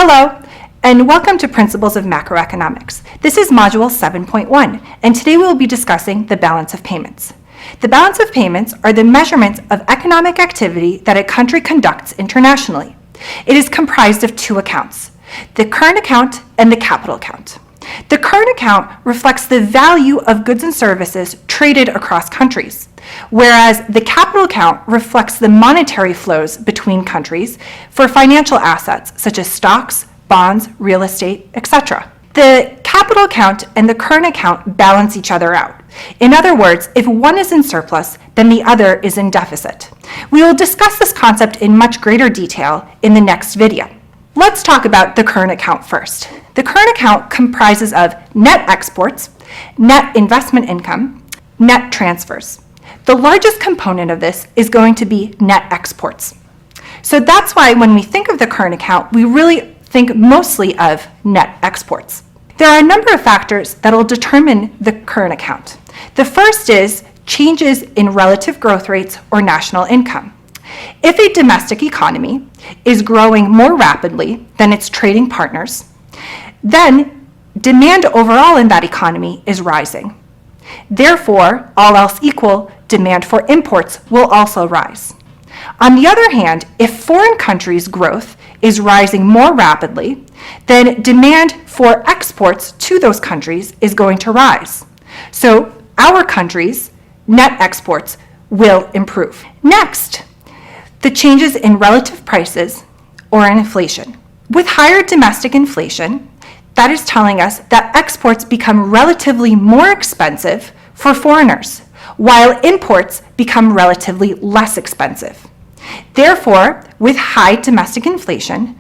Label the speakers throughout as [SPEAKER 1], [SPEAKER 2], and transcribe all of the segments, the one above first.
[SPEAKER 1] Hello, and welcome to Principles of Macroeconomics. This is Module 7.1, and today we will be discussing the balance of payments. The balance of payments are the measurements of economic activity that a country conducts internationally. It is comprised of two accounts, the current account and the capital account. The current account reflects the value of goods and services traded across countries, whereas the capital account reflects the monetary flows between countries for financial assets such as stocks, bonds, real estate, etc. The capital account and the current account balance each other out. In other words, if one is in surplus, then the other is in deficit. We will discuss this concept in much greater detail in the next video. Let's talk about the current account first. The current account comprises of net exports, net investment income, net transfers. The largest component of this is going to be net exports. So that's why when we think of the current account, we really think mostly of net exports. There are a number of factors that will determine the current account. The first is changes in relative growth rates or national income. If a domestic economy is growing more rapidly than its trading partners, then demand overall in that economy is rising. Therefore, all else equal, demand for imports will also rise. On the other hand, if foreign countries' growth is rising more rapidly, then demand for exports to those countries is going to rise. So our country's net exports will improve. Next, the changes in relative prices or in inflation. With higher domestic inflation, that is telling us that exports become relatively more expensive for foreigners, while imports become relatively less expensive. Therefore, with high domestic inflation,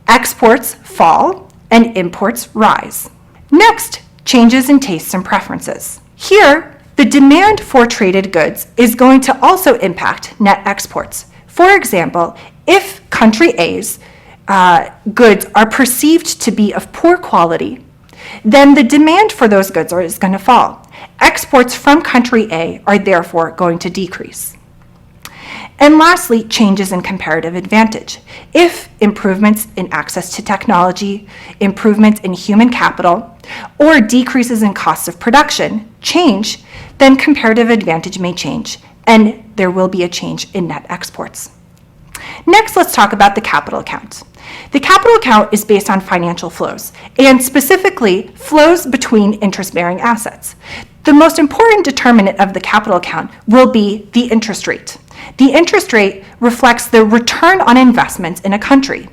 [SPEAKER 1] exports fall and imports rise. Next, changes in tastes and preferences. Here, the demand for traded goods is going to also impact net exports. For example, if country A's goods are perceived to be of poor quality, then the demand for those goods is going to fall. Exports from country A are therefore going to decrease. And lastly, changes in comparative advantage. If improvements in access to technology, improvements in human capital, or decreases in costs of production change, then comparative advantage may change, and there will be a change in net exports. Next, let's talk about the capital account. The capital account is based on financial flows, and specifically flows between interest-bearing assets. The most important determinant of the capital account will be the interest rate. The interest rate reflects the return on investments in a country.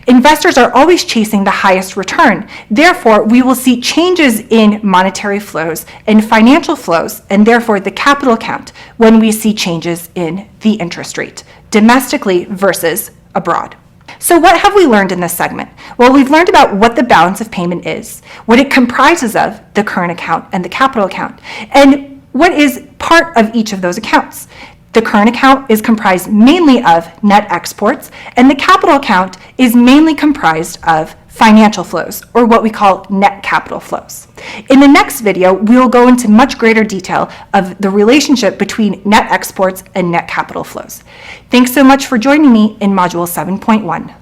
[SPEAKER 1] Investors are always chasing the highest return. Therefore, we will see changes in monetary flows and financial flows, and therefore the capital account, when we see changes in the interest rate, domestically versus abroad. So what have we learned in this segment? Well, we've learned about what the balance of payment is, what it comprises of, the current account and the capital account, and what is part of each of those accounts. The current account is comprised mainly of net exports, and the capital account is mainly comprised of financial flows, or what we call net capital flows. In the next video, we will go into much greater detail of the relationship between net exports and net capital flows. Thanks so much for joining me in Module 7.1.